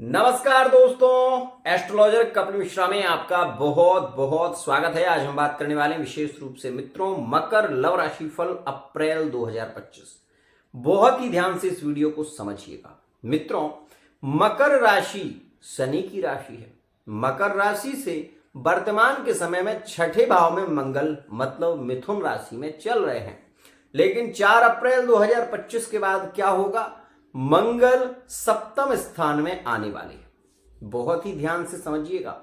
नमस्कार दोस्तों, एस्ट्रोलॉजर कपिल मिश्रा में आपका बहुत बहुत स्वागत है। आज हम बात करने वाले हैं विशेष रूप से मित्रों मकर लव राशि फल अप्रैल 2025। बहुत ही ध्यान से इस वीडियो को समझिएगा। मित्रों, मकर राशि शनि की राशि है। मकर राशि से वर्तमान के समय में छठे भाव में मंगल मतलब मिथुन राशि में चल रहे हैं, लेकिन 4 अप्रैल 2025 के बाद क्या होगा? मंगल सप्तम स्थान में आने वाले हैं। बहुत ही ध्यान से समझिएगा।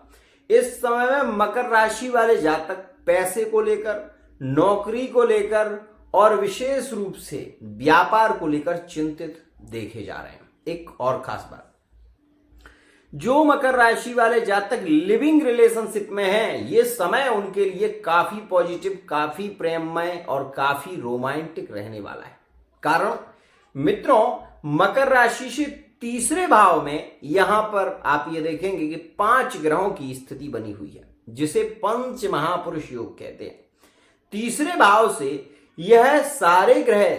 इस समय में मकर राशि वाले जातक पैसे को लेकर, नौकरी को लेकर और विशेष रूप से व्यापार को लेकर चिंतित देखे जा रहे हैं। एक और खास बात, जो मकर राशि वाले जातक लिविंग रिलेशनशिप में हैं, ये समय उनके लिए काफी पॉजिटिव, काफी प्रेममय और काफी रोमांटिक रहने वाला है। कारण मित्रों, मकर राशि से तीसरे भाव में यहां पर आप ये देखेंगे कि 5 ग्रहों की स्थिति बनी हुई है, जिसे पंच महापुरुष योग कहते हैं। तीसरे भाव से यह सारे ग्रह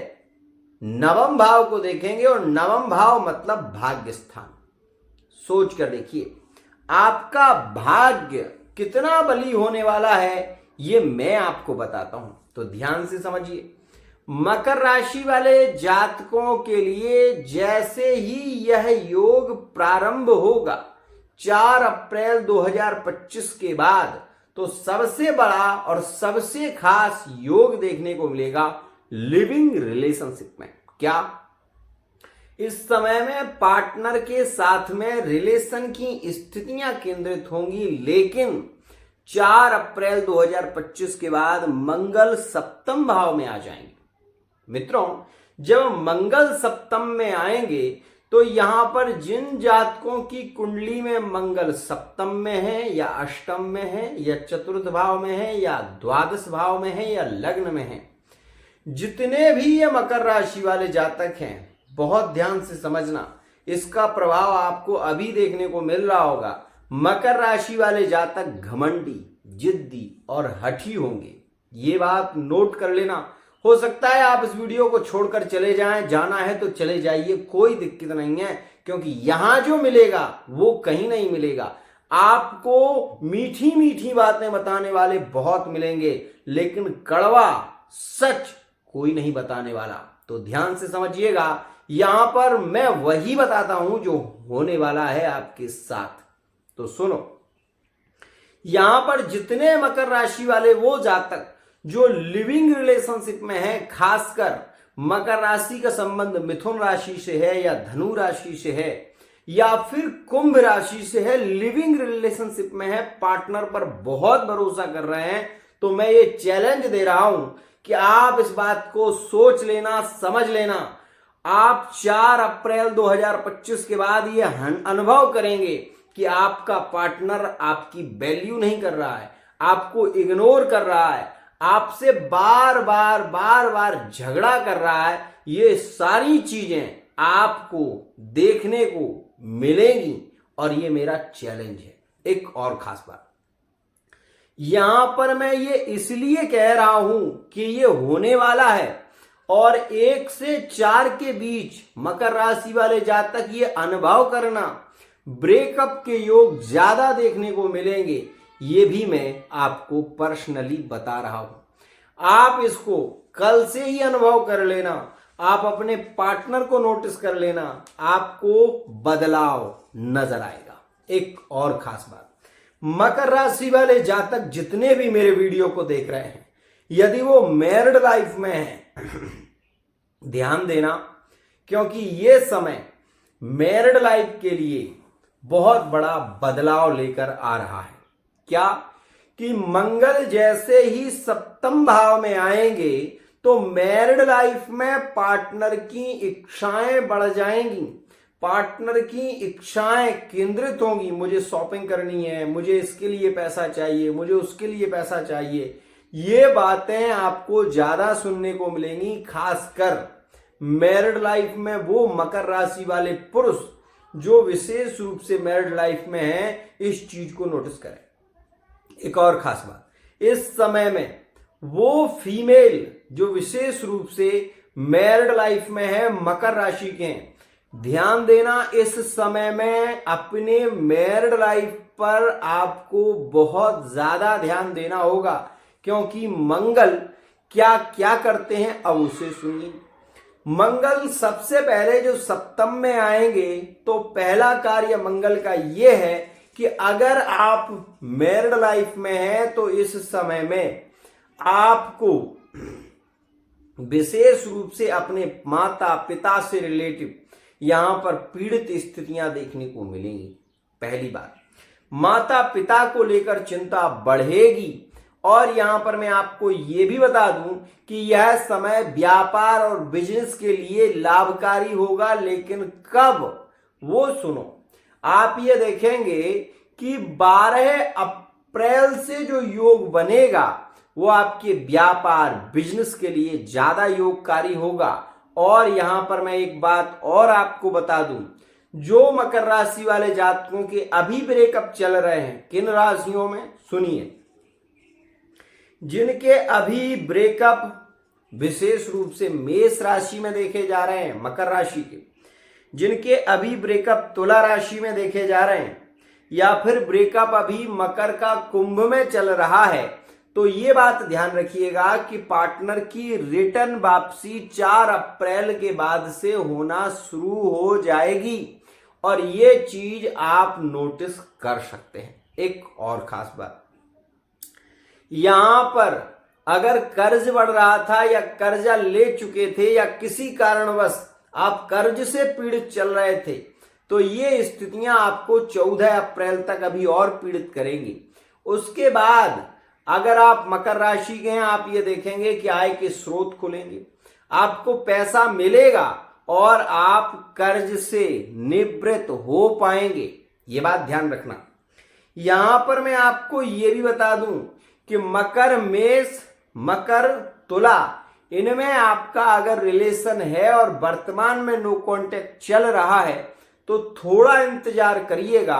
नवम भाव को देखेंगे और नवम भाव मतलब भाग्य स्थान। सोच कर देखिए, आपका भाग्य कितना बली होने वाला है, ये मैं आपको बताता हूं, तो ध्यान से समझिए। मकर राशि वाले जातकों के लिए जैसे ही यह योग प्रारंभ होगा 4 अप्रैल 2025 के बाद, तो सबसे बड़ा और सबसे खास योग देखने को मिलेगा लिविंग रिलेशनशिप में। क्या इस समय में पार्टनर के साथ में रिलेशन की स्थितियां केंद्रित होंगी, लेकिन 4 अप्रैल 2025 के बाद मंगल सप्तम भाव में आ जाएंगे। मित्रों, जब मंगल सप्तम में आएंगे तो यहां पर जिन जातकों की कुंडली में मंगल सप्तम में है या अष्टम में है या चतुर्थ भाव में है या द्वादश भाव में है या लग्न में है, जितने भी ये मकर राशि वाले जातक हैं, बहुत ध्यान से समझना, इसका प्रभाव आपको अभी देखने को मिल रहा होगा। मकर राशि वाले जातक घमंडी, जिद्दी और हठी होंगे। ये बात नोट कर लेना। हो सकता है आप इस वीडियो को छोड़कर चले जाएं, जाना है तो चले जाइए, कोई दिक्कत नहीं है, क्योंकि यहां जो मिलेगा वो कहीं नहीं मिलेगा। आपको मीठी मीठी बातें बताने वाले बहुत मिलेंगे, लेकिन कड़वा सच कोई नहीं बताने वाला। तो ध्यान से समझिएगा, यहां पर मैं वही बताता हूं जो होने वाला है आपके साथ। तो सुनो, यहां पर जितने मकर राशि वाले वो जातक जो लिविंग रिलेशनशिप में है, खासकर मकर राशि का संबंध मिथुन राशि से है या धनु राशि से है या फिर कुंभ राशि से है, लिविंग रिलेशनशिप में है, पार्टनर पर बहुत भरोसा कर रहे हैं, तो मैं ये चैलेंज दे रहा हूं कि आप इस बात को सोच लेना, समझ लेना। आप 4 अप्रैल 2025 के बाद ये अनुभव करेंगे कि आपका पार्टनर आपकी वैल्यू नहीं कर रहा है, आपको इग्नोर कर रहा है, आपसे बार बार झगड़ा कर रहा है। ये सारी चीजें आपको देखने को मिलेंगी और ये मेरा चैलेंज है। एक और खास बात, यहां पर मैं ये इसलिए कह रहा हूं कि ये होने वाला है और 1 से 4 के बीच मकर राशि वाले जातक ये अनुभव करना, ब्रेकअप के योग ज्यादा देखने को मिलेंगे। ये भी मैं आपको पर्सनली बता रहा हूं। आप इसको कल से ही अनुभव कर लेना, आप अपने पार्टनर को नोटिस कर लेना, आपको बदलाव नजर आएगा। एक और खास बात, मकर राशि वाले जातक जितने भी मेरे वीडियो को देख रहे हैं, यदि वो मैरिड लाइफ में हैं ध्यान देना, क्योंकि ये समय मैरिड लाइफ के लिए बहुत बड़ा बदलाव लेकर आ रहा है। क्या कि मंगल जैसे ही सप्तम भाव में आएंगे तो मैरिड लाइफ में पार्टनर की इच्छाएं बढ़ जाएंगी, पार्टनर की इच्छाएं केंद्रित होंगी। मुझे शॉपिंग करनी है, मुझे इसके लिए पैसा चाहिए, मुझे उसके लिए पैसा चाहिए। ये बातें आपको ज्यादा सुनने को मिलेंगी, खासकर मैरिड लाइफ में वो मकर राशि वाले पुरुष जो विशेष रूप से मैरिड लाइफ में हैं, इस चीज को नोटिस करें। एक और खास बात, इस समय में वो फीमेल जो विशेष रूप से मैरिड लाइफ में है, मकर राशि के हैं, ध्यान देना, इस समय में अपने मैरिड लाइफ पर आपको बहुत ज्यादा ध्यान देना होगा, क्योंकि मंगल क्या क्या करते हैं अब उसे सुनिए। मंगल सबसे पहले जो सप्तम में आएंगे तो पहला कार्य मंगल का यह है कि अगर आप मैरिड लाइफ में हैं तो इस समय में आपको विशेष रूप से अपने माता पिता से रिलेटिव यहां पर पीड़ित स्थितियां देखने को मिलेंगी। पहली बात, माता पिता को लेकर चिंता बढ़ेगी। और यहां पर मैं आपको यह भी बता दूं कि यह समय व्यापार और बिजनेस के लिए लाभकारी होगा, लेकिन कब वो सुनो, आप ये देखेंगे कि 12 अप्रैल से जो योग बनेगा वो आपके व्यापार बिजनेस के लिए ज्यादा योगकारी होगा। और यहां पर मैं एक बात और आपको बता दूं, जो मकर राशि वाले जातकों के अभी ब्रेकअप चल रहे हैं, किन राशियों में सुनिए, जिनके अभी ब्रेकअप विशेष रूप से मेष राशि में देखे जा रहे हैं, मकर राशि के, जिनके अभी ब्रेकअप तुला राशि में देखे जा रहे हैं, या फिर ब्रेकअप अभी मकर का कुंभ में चल रहा है, तो ये बात ध्यान रखिएगा कि पार्टनर की रिटर्न वापसी 4 अप्रैल के बाद से होना शुरू हो जाएगी और ये चीज आप नोटिस कर सकते हैं। एक और खास बात, यहां पर अगर कर्ज बढ़ रहा था या कर्जा ले चुके थे या किसी कारणवश आप कर्ज से पीड़ित चल रहे थे, तो ये स्थितियां आपको 14 अप्रैल तक अभी और पीड़ित करेंगी। उसके बाद अगर आप मकर राशि के हैं, आप ये देखेंगे कि आय के स्रोत खुलेंगे, आपको पैसा मिलेगा और आप कर्ज से निवृत्त हो पाएंगे। ये बात ध्यान रखना। यहां पर मैं आपको ये भी बता दूं कि मकर, मेष, मकर, तुला, इनमें आपका अगर रिलेशन है और वर्तमान में नो कांटेक्ट चल रहा है तो थोड़ा इंतजार करिएगा।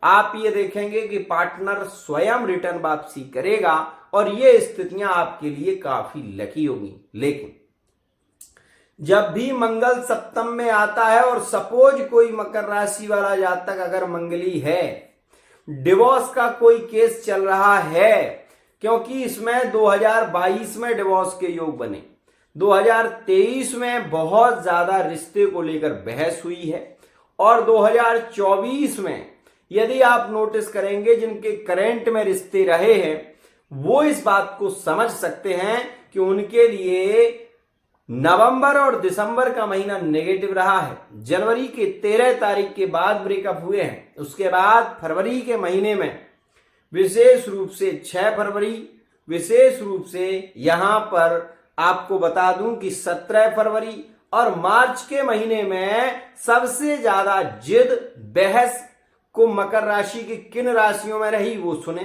आप ये देखेंगे कि पार्टनर स्वयं रिटर्न वापसी करेगा और ये स्थितियां आपके लिए काफी लकी होंगी। लेकिन जब भी मंगल सप्तम में आता है और सपोज कोई मकर राशि वाला जातक अगर मंगली है, डिवोर्स का कोई केस चल रहा है, क्योंकि इसमें 2022 में डिवोर्स के योग बने, 2023 में बहुत ज्यादा रिश्ते को लेकर बहस हुई है और 2024 में यदि आप नोटिस करेंगे जिनके करंट में रिश्ते रहे हैं वो इस बात को समझ सकते हैं कि उनके लिए नवंबर और दिसंबर का महीना नेगेटिव रहा है। जनवरी के 13 तारीख के बाद ब्रेकअप हुए हैं, उसके बाद फरवरी के महीने में विशेष रूप से 6 फरवरी, विशेष रूप से यहां पर आपको बता दूं कि 17 फरवरी और मार्च के महीने में सबसे ज्यादा जिद बहस को मकर राशि की किन राशियों में रही वो सुने।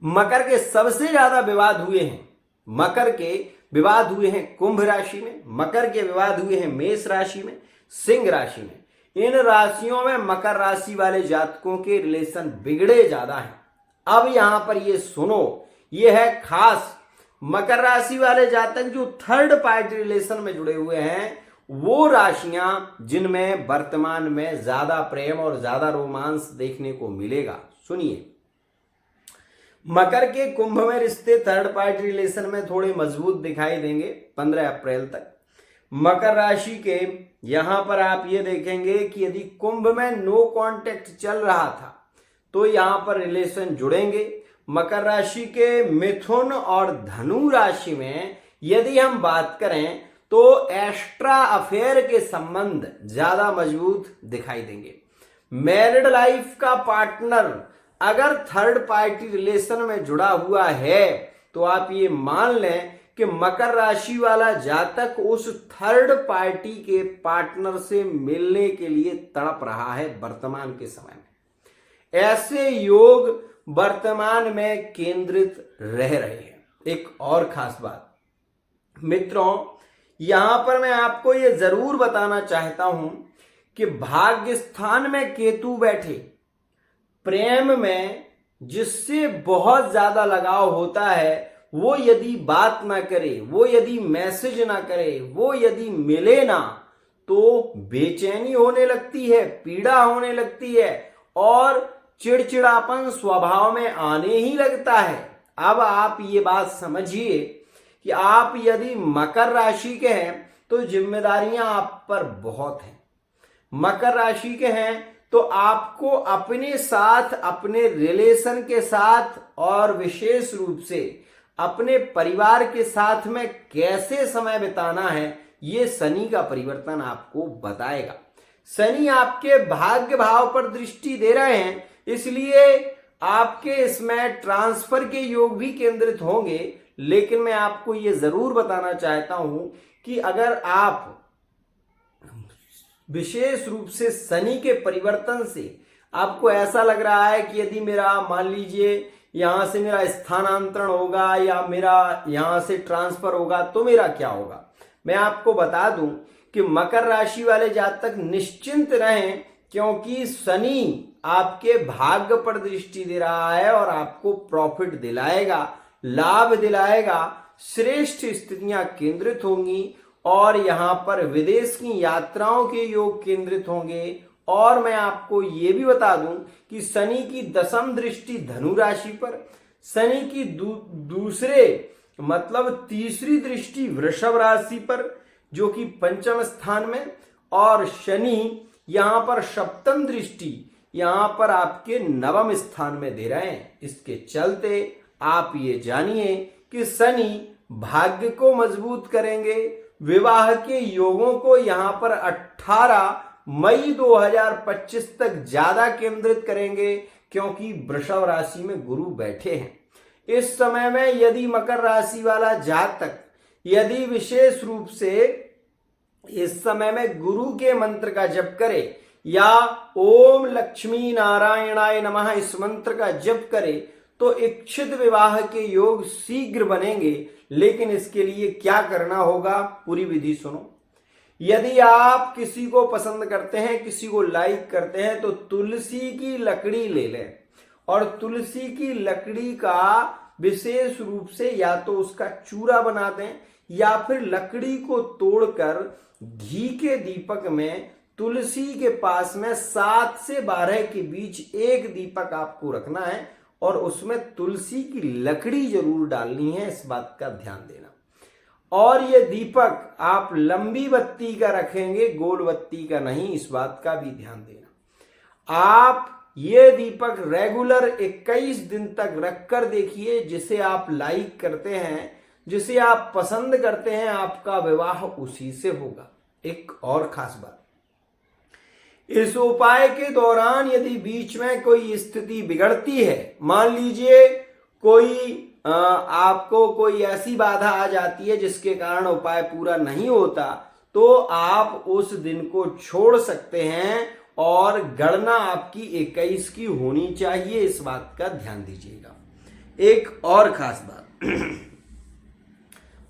मकर के सबसे ज्यादा विवाद हुए हैं, मकर के विवाद हुए हैं कुंभ राशि में, मकर के विवाद हुए हैं मेष राशि में, सिंह राशि में। इन राशियों में मकर राशि वाले जातकों के रिलेशन बिगड़े ज्यादा हैं। अब यहां पर ये सुनो, ये है खास, मकर राशि वाले जातक जो थर्ड पार्टी रिलेशन में जुड़े हुए हैं वो राशियां जिनमें वर्तमान में ज्यादा प्रेम और ज्यादा रोमांस देखने को मिलेगा। सुनिए, मकर के कुंभ में रिश्ते थर्ड पार्टी रिलेशन में थोड़े मजबूत दिखाई देंगे 15 अप्रैल तक। मकर राशि के यहां पर आप ये देखेंगे कि यदि कुंभ में नो कांटेक्ट चल रहा था तो यहां पर रिलेशन जुड़ेंगे। मकर राशि के मिथुन और धनु राशि में यदि हम बात करें तो एक्स्ट्रा अफेयर के संबंध ज्यादा मजबूत दिखाई देंगे। मैरिड लाइफ का पार्टनर अगर थर्ड पार्टी रिलेशन में जुड़ा हुआ है तो आप ये मान लें कि मकर राशि वाला जातक उस थर्ड पार्टी के पार्टनर से मिलने के लिए तड़प रहा है वर्तमान के समय में। ऐसे योग वर्तमान में केंद्रित रह रहे हैं। एक और खास बात मित्रों, यहां पर मैं आपको यह जरूर बताना चाहता हूं कि भाग्य स्थान में केतु बैठे प्रेम में जिससे बहुत ज्यादा लगाव होता है वो यदि बात ना करे, वो यदि मैसेज ना करे, वो यदि मिले ना, तो बेचैनी होने लगती है, पीड़ा होने लगती है और चिड़चिड़ापन स्वभाव में आने ही लगता है। अब आप ये बात समझिए कि आप यदि मकर राशि के हैं तो जिम्मेदारियां आप पर बहुत हैं। मकर राशि के हैं तो आपको अपने साथ, अपने रिलेशन के साथ और विशेष रूप से अपने परिवार के साथ में कैसे समय बिताना है, ये शनि का परिवर्तन आपको बताएगा। शनि आपके भाग्य भाव पर दृष्टि दे रहे हैं, इसलिए आपके इसमें ट्रांसफर के योग भी केंद्रित होंगे। लेकिन मैं आपको ये जरूर बताना चाहता हूं कि अगर आप विशेष रूप से शनि के परिवर्तन से आपको ऐसा लग रहा है कि यदि मेरा, मान लीजिए, यहां से मेरा स्थानांतरण होगा या मेरा यहां से ट्रांसफर होगा तो मेरा क्या होगा, मैं आपको बता दूं कि मकर राशि वाले जातक निश्चिंत रहें, क्योंकि शनि आपके भाग्य पर दृष्टि दे रहा है और आपको प्रॉफिट दिलाएगा, लाभ दिलाएगा, श्रेष्ठ स्थितियां केंद्रित होंगी और यहां पर विदेश की यात्राओं के योग केंद्रित होंगे। और मैं आपको ये भी बता दूं कि शनि की दशम दृष्टि धनु राशि पर, शनि की दूसरे मतलब तीसरी दृष्टि वृषभ राशि पर जो कि पंचम स्थान में, और शनि यहां पर सप्तम दृष्टि यहां पर आपके नवम स्थान में दे रहे हैं। इसके चलते आप ये जानिए कि शनि भाग्य को मजबूत करेंगे, विवाह के योगों को यहां पर 18 मई 2025 तक ज्यादा केंद्रित करेंगे, क्योंकि वृषभ राशि में गुरु बैठे हैं। इस समय में यदि मकर राशि वाला जातक यदि विशेष रूप से इस समय में गुरु के मंत्र का जप करे या ओम लक्ष्मी नारायणाय नमः इस मंत्र का जप करे तो इच्छित विवाह के योग शीघ्र बनेंगे। लेकिन इसके लिए क्या करना होगा, पूरी विधि सुनो। यदि आप किसी को पसंद करते हैं, किसी को लाइक करते हैं, तो तुलसी की लकड़ी ले लें और तुलसी की लकड़ी का विशेष रूप से या तो उसका चूरा बना दें या फिर लकड़ी को तोड़कर घी के दीपक में तुलसी के पास में 7 से 12 के बीच एक दीपक आपको रखना है और उसमें तुलसी की लकड़ी जरूर डालनी है, इस बात का ध्यान देना। और ये दीपक आप लंबी बत्ती का रखेंगे, गोल बत्ती का नहीं, इस बात का भी ध्यान देना। आप ये दीपक रेगुलर 21 दिन तक रखकर देखिए, जिसे आप लाइक करते हैं, जिसे आप पसंद करते हैं, आपका विवाह उसी से होगा। एक और खास बात, इस उपाय के दौरान यदि बीच में कोई स्थिति बिगड़ती है, मान लीजिए कोई आपको कोई ऐसी बाधा आ जाती है जिसके कारण उपाय पूरा नहीं होता, तो आप उस दिन को छोड़ सकते हैं और गणना आपकी 21 की होनी चाहिए, इस बात का ध्यान दीजिएगा। एक और खास बात,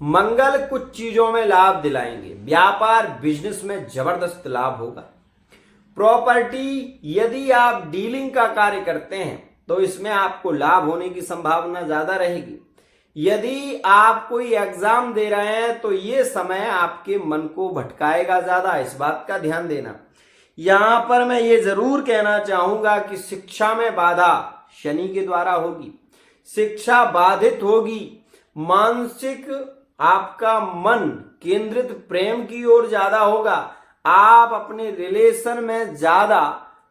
मंगल कुछ चीजों में लाभ दिलाएंगे, व्यापार बिजनेस में जबरदस्त लाभ होगा। प्रॉपर्टी यदि आप डीलिंग का कार्य करते हैं तो इसमें आपको लाभ होने की संभावना ज्यादा रहेगी। यदि आप कोई एग्जाम दे रहे हैं तो ये समय आपके मन को भटकाएगा ज्यादा, इस बात का ध्यान देना। यहां पर मैं ये जरूर कहना चाहूंगा कि शिक्षा में बाधा शनि के द्वारा होगी, शिक्षा बाधित होगी, मानसिक आपका मन केंद्रित प्रेम की ओर ज्यादा होगा, आप अपने रिलेशन में ज्यादा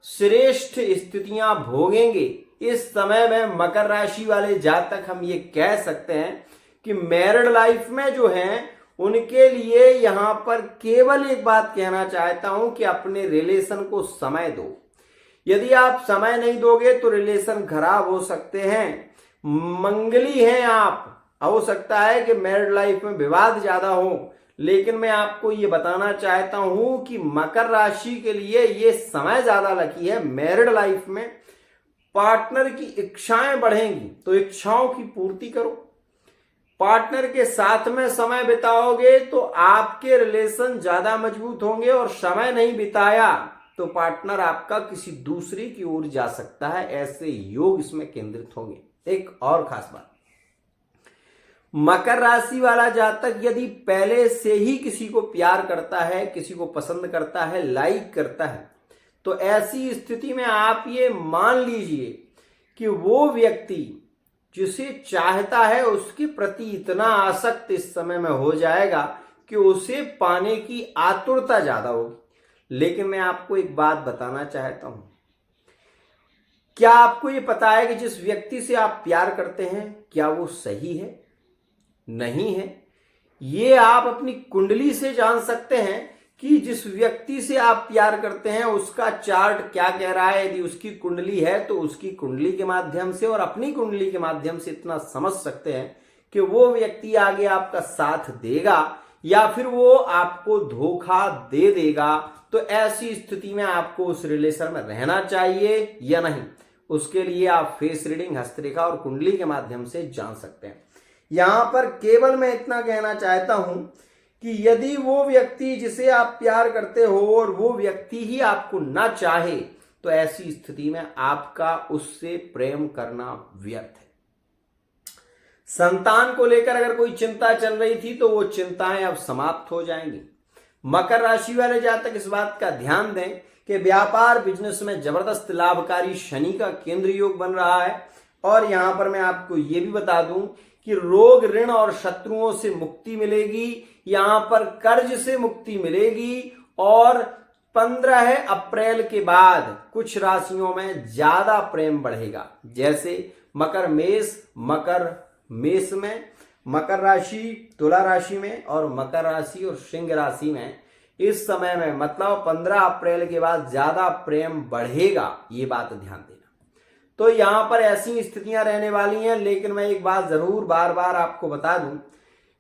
श्रेष्ठ स्थितियां भोगेंगे। इस समय में मकर राशि वाले जातक हम ये कह सकते हैं कि मैरिड लाइफ में जो हैं उनके लिए यहां पर केवल एक बात कहना चाहता हूं कि अपने रिलेशन को समय दो। यदि आप समय नहीं दोगे तो रिलेशन खराब हो सकते हैं। मंगली हैं आप, हो सकता है कि मैरिड लाइफ में विवाद ज्यादा हो, लेकिन मैं आपको ये बताना चाहता हूं कि मकर राशि के लिए ये समय ज्यादा लकी है। मैरिड लाइफ में पार्टनर की इच्छाएं बढ़ेंगी तो इच्छाओं की पूर्ति करो। पार्टनर के साथ में समय बिताओगे तो आपके रिलेशन ज्यादा मजबूत होंगे, और समय नहीं बिताया तो पार्टनर आपका किसी दूसरे की ओर जा सकता है, ऐसे योग इसमें केंद्रित होंगे। एक और खास बात, मकर राशि वाला जातक यदि पहले से ही किसी को प्यार करता है, किसी को पसंद करता है, लाइक करता है, तो ऐसी स्थिति में आप ये मान लीजिए कि वो व्यक्ति जिसे चाहता है उसके प्रति इतना आसक्त इस समय में हो जाएगा कि उसे पाने की आतुरता ज्यादा होगी। लेकिन मैं आपको एक बात बताना चाहता हूं, क्या आपको ये पता है कि जिस व्यक्ति से आप प्यार करते हैं क्या वो सही है? नहीं है। ये आप अपनी कुंडली से जान सकते हैं कि जिस व्यक्ति से आप प्यार करते हैं उसका चार्ट क्या कह रहा है। यदि उसकी कुंडली है तो उसकी कुंडली के माध्यम से और अपनी कुंडली के माध्यम से इतना समझ सकते हैं कि वो व्यक्ति आगे आपका साथ देगा या फिर वो आपको धोखा दे देगा। तो ऐसी स्थिति में आपको उस रिलेशन में रहना चाहिए या नहीं, उसके लिए आप फेस रीडिंग, हस्तरेखा और कुंडली के माध्यम से जान सकते हैं। यहां पर केवल मैं इतना कहना चाहता हूं कि यदि वो व्यक्ति जिसे आप प्यार करते हो और वो व्यक्ति ही आपको ना चाहे तो ऐसी स्थिति में आपका उससे प्रेम करना व्यर्थ है। संतान को लेकर अगर कोई चिंता चल रही थी तो वो चिंताएं अब समाप्त हो जाएंगी। मकर राशि वाले जातक इस बात का ध्यान दें कि व्यापार बिजनेस में जबरदस्त लाभकारी शनि का केंद्र योग बन रहा है। और यहां पर मैं आपको ये भी बता दूं कि रोग, ऋण और शत्रुओं से मुक्ति मिलेगी, यहां पर कर्ज से मुक्ति मिलेगी। और 15 अप्रैल के बाद कुछ राशियों में ज्यादा प्रेम बढ़ेगा, जैसे मकर मेष में, मकर राशि तुला राशि में और मकर राशि और सिंह राशि में इस समय में मतलब 15 अप्रैल के बाद ज्यादा प्रेम बढ़ेगा। ये बात ध्यान देना। तो यहां पर ऐसी स्थितियां रहने वाली हैं। लेकिन मैं एक बात जरूर बार बार आपको बता दूं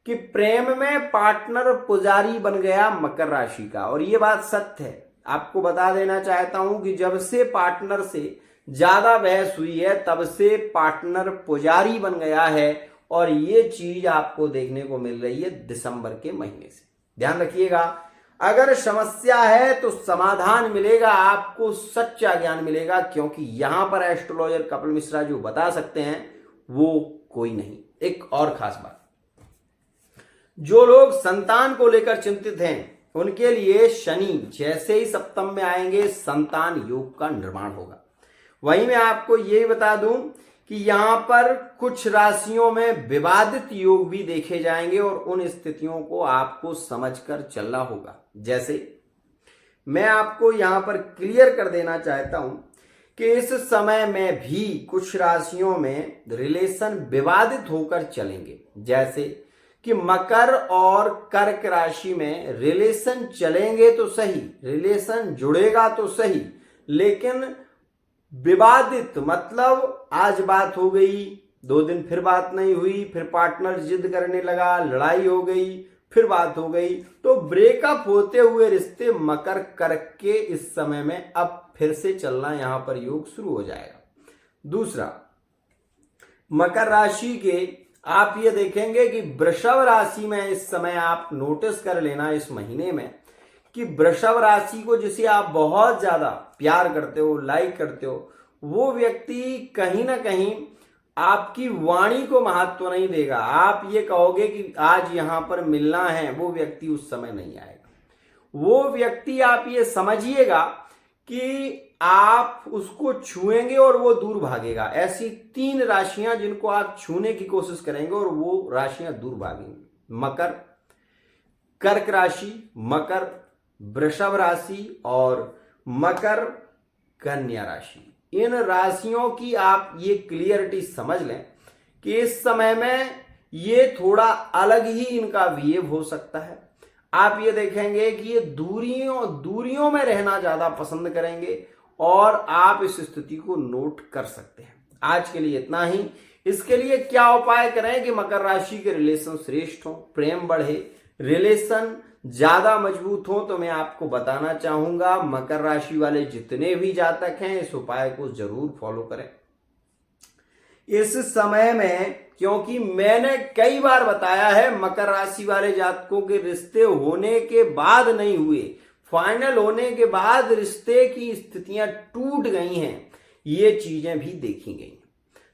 कि प्रेम में पार्टनर पुजारी बन गया मकर राशि का, और ये बात सत्य है। आपको बता देना चाहता हूं कि जब से पार्टनर से ज्यादा बहस हुई है तब से पार्टनर पुजारी बन गया है, और ये चीज आपको देखने को मिल रही है दिसंबर के महीने से। ध्यान रखिएगा, अगर समस्या है तो समाधान मिलेगा, आपको सच्चा ज्ञान मिलेगा, क्योंकि यहां पर एस्ट्रोलॉजर कपिल मिश्रा जो बता सकते हैं वो कोई नहीं। एक और खास बात, जो लोग संतान को लेकर चिंतित हैं उनके लिए शनि जैसे ही सप्तम में आएंगे संतान योग का निर्माण होगा। वहीं मैं आपको ये बता दूं कि यहां पर कुछ राशियों में विवादित योग भी देखे जाएंगे और उन स्थितियों को आपको समझकर चलना होगा। जैसे मैं आपको यहां पर क्लियर कर देना चाहता हूं कि इस समय में भी कुछ राशियों में रिलेशन विवादित होकर चलेंगे, जैसे कि मकर और कर्क राशि में रिलेशन चलेंगे तो सही, रिलेशन जुड़ेगा तो सही, लेकिन विवादित मतलब आज बात हो गई, 2 दिन फिर बात नहीं हुई, फिर पार्टनर जिद करने लगा, लड़ाई हो गई, फिर बात हो गई, तो ब्रेकअप होते हुए रिश्ते मकर कर्क के इस समय में अब फिर से चलना यहां पर योग शुरू हो जाएगा। दूसरा, मकर राशि के आप ये देखेंगे कि वृषभ राशि में इस समय आप नोटिस कर लेना इस महीने में कि वृषभ राशि को जिसे आप बहुत ज्यादा प्यार करते हो, लाइक करते हो, वो व्यक्ति कहीं ना कहीं आपकी वाणी को महत्व नहीं देगा। आप ये कहोगे कि आज यहां पर मिलना है, वो व्यक्ति उस समय नहीं आएगा। वो व्यक्ति आप ये समझिएगा कि आप उसको छुएंगे और वो दूर भागेगा। ऐसी 3 राशियां जिनको आप छूने की कोशिश करेंगे और वो राशियां दूर भागेंगी। मकर, कर्क राशि, मकर वृषभ राशि और मकर कन्या राशि, इन राशियों की आप ये क्लियरिटी समझ लें कि इस समय में ये थोड़ा अलग ही इनका बिहेव हो सकता है। आप ये देखेंगे कि ये दूरियों में रहना ज्यादा पसंद करेंगे और आप इस स्थिति को नोट कर सकते हैं। आज के लिए इतना ही। इसके लिए क्या उपाय करें कि मकर राशि के रिलेशन श्रेष्ठ हो, प्रेम बढ़े, रिलेशन ज्यादा मजबूत हो, तो मैं आपको बताना चाहूंगा मकर राशि वाले जितने भी जातक हैं इस उपाय को जरूर फॉलो करें इस समय में, क्योंकि मैंने कई बार बताया है मकर राशि वाले जातकों के रिश्ते होने के बाद नहीं हुए, फाइनल होने के बाद रिश्ते की स्थितियां टूट गई हैं, ये चीजें भी देखी गई।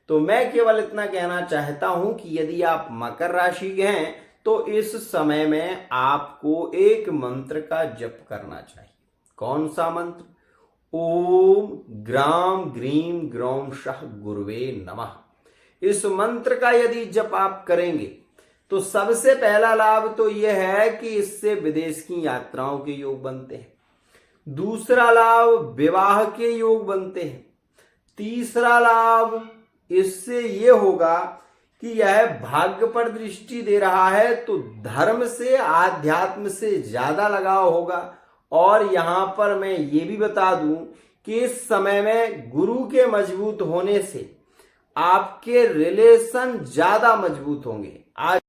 तो मैं केवल इतना कहना चाहता हूं कि यदि आप मकर राशि के हैं तो इस समय में आपको एक मंत्र का जप करना चाहिए। कौन सा मंत्र? ओम ग्राम ग्रीम ग्रौम शः गुरुवे नमः। इस मंत्र का यदि जप आप करेंगे तो सबसे पहला लाभ तो यह है कि इससे विदेश की यात्राओं के योग बनते हैं। दूसरा लाभ विवाह के योग बनते हैं। तीसरा लाभ इससे यह होगा कि यह भाग्य पर दृष्टि दे रहा है तो धर्म से आध्यात्म से ज्यादा लगाव होगा। और यहां पर मैं ये भी बता दूं कि इस समय में गुरु के मजबूत होने से आपके रिलेशन ज्यादा मजबूत होंगे। आज